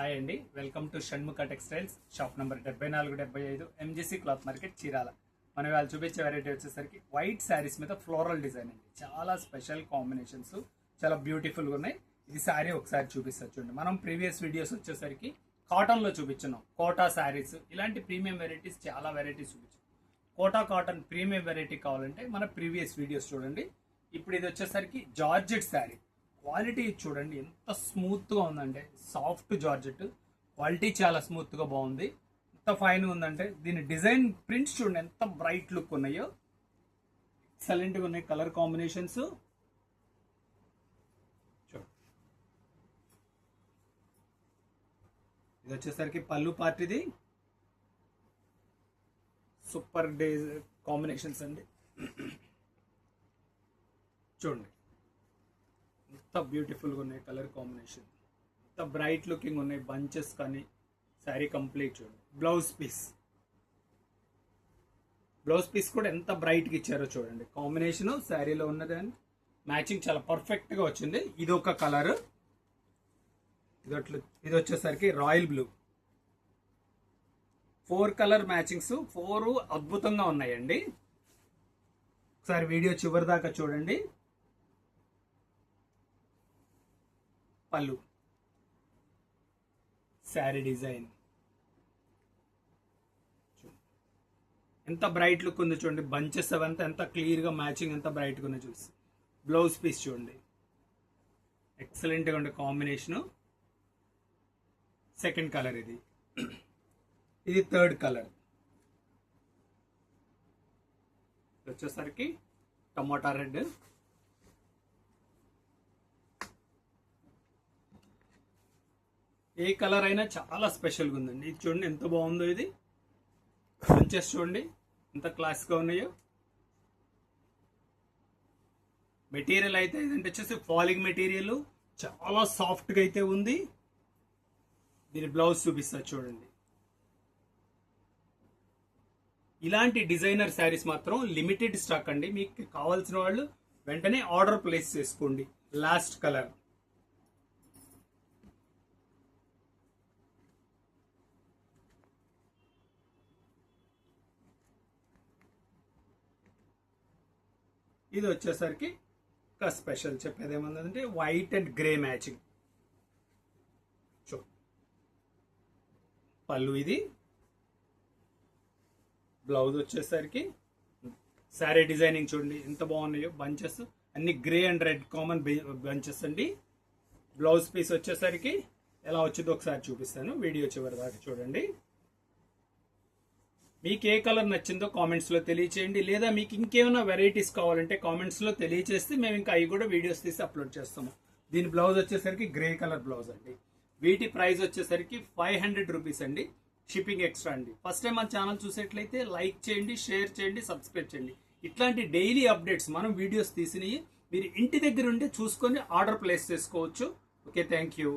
Hi అండి, welcome to Shanmukha textiles shop number 7475 MGC cloth market Chirala. మనం వాళ్ళు చూపించే వెరైటీ వచ్చేసరికి వైట్ శారీస్ మీద ఫ్లోరల్ డిజైన్ అండి. చాలా స్పెషల్ కాంబినేషన్స్, చాలా బ్యూటిఫుల్గా ఉన్నాయి. ఇది శారీ ఒకసారి చూపిస్తారు చూడండి. మనం ప్రీవియస్ వీడియోస్ వచ్చేసరికి కాటన్లో చూపించున్నాం. కోటా శారీస్ ఇలాంటి ప్రీమియం వెరైటీస్ చాలా వెరైటీస్ చూపించాం. కోటా కాటన్ ప్రీమియం వెరైటీ కావాలంటే మన ప్రీవియస్ వీడియోస్ చూడండి. ఇప్పుడు ఇది వచ్చేసరికి జార్జెట్ శారీ. క్వాలిటీ చూడండి ఎంత స్మూత్గా ఉందంటే, సాఫ్ట్ జార్జెట్ క్వాలిటీ చాలా స్మూత్గా బాగుంది. ఎంత ఫైన్గా ఉందంటే దీని డిజైన్ ప్రింట్స్ చూడండి ఎంత బ్రైట్ లుక్ ఉన్నాయో, ఎక్సలెంట్గా ఉన్నాయి కలర్ కాంబినేషన్స్. ఇది వచ్చేసరికి పళ్ళు పార్టీది సూపర్ డే కాంబినేషన్స్ అండి. చూడండి ఎంత బ్యూటిఫుల్గా ఉన్నాయి కలర్ కాంబినేషన్, ఎంత బ్రైట్ లుకింగ్ ఉన్నాయి బంచెస్ కానీ. శారీ కంప్లీట్ చూడండి. బ్లౌజ్ పీస్ కూడా ఎంత బ్రైట్గా ఇచ్చారో చూడండి. కాంబినేషన్ శారీలో ఉన్నది అని మ్యాచింగ్ చాలా పర్ఫెక్ట్గా వచ్చింది. ఇది ఒక కలర్, ఇది వచ్చేసరికి రాయల్ బ్లూ. 4 కలర్ మ్యాచింగ్స్, 4 అద్భుతంగా ఉన్నాయండి. ఒకసారి వీడియో చివరి దాకా చూడండి. పళ్ళు, శారీ డిజైన్ ఎంత బ్రైట్ లుక్ ఉంది చూడండి. బంచెస్ అవంతా ఎంత క్లియర్గా మ్యాచింగ్, ఎంత బ్రైట్గా ఉంది చూసి. బ్లౌజ్ పీస్ చూడండి ఎక్సలెంట్గా ఉండే కాంబినేషను. సెకండ్ కలర్ ఇది థర్డ్ కలర్ వచ్చేసరికి టమాటా రెడ్. ఏ కలర్ అయినా చాలా స్పెషల్గా ఉందండి. ఇది చూడండి ఎంత బాగుందో. ఇది బంచెస్ చూడండి ఎంత క్లాస్గా ఉన్నాయో. మెటీరియల్ అయితే ఇదంటే వచ్చేసి ఫాలింగ్ మెటీరియల్, చాలా సాఫ్ట్గా అయితే ఉంది. దీని బ్లౌజ్ చూపిస్తా చూడండి. ఇలాంటి డిజైనర్ శారీస్ మాత్రం లిమిటెడ్ స్టాక్ అండి. మీకు కావాల్సిన వాళ్ళు వెంటనే ఆర్డర్ ప్లేస్ చేసుకోండి. లాస్ట్ కలర్ ఇది వచ్చేసరికి ఒక స్పెషల్ చెప్పేది ఏమన్నదంటే వైట్ అండ్ గ్రే మ్యాచింగ్. పళ్ళు, ఇది బ్లౌజ్ వచ్చేసరికి శారీ డిజైనింగ్ చూడండి ఎంత బాగున్నాయో. బంచెస్ అన్ని grey and red common bunches అండి. బ్లౌజ్ పీస్ వచ్చేసరికి ఎలా వచ్చిందో ఒకసారి చూపిస్తాను. వీడియో చివరి దాకా చూడండి. మీకు ఏ కలర్ నచ్చిందో కామెంట్స్లో తెలియచేయండి. లేదా మీకు ఇంకేమైనా వెరైటీస్ కావాలంటే కామెంట్స్లో తెలియచేస్తే మేము ఇంకా అవి కూడా వీడియోస్ తీసి అప్లోడ్ చేస్తాము. దీని బ్లౌజ్ వచ్చేసరికి గ్రే కలర్ బ్లౌజ్ అండి. వీటి ప్రైస్ వచ్చేసరికి 500 రూపీస్ అండి. షిప్పింగ్ ఎక్స్ట్రా అండి. ఫస్ట్ టైం మన ఛానల్ చూసేట్లయితే లైక్ చేయండి, షేర్ చేయండి, సబ్స్క్రైబ్ చేయండి. ఇట్లాంటి డైలీ అప్డేట్స్ మనం వీడియోస్ తీసినవి మీరు ఇంటి దగ్గర ఉండి చూసుకొని ఆర్డర్ ప్లేస్ చేసుకోవచ్చు. Okay, thank you.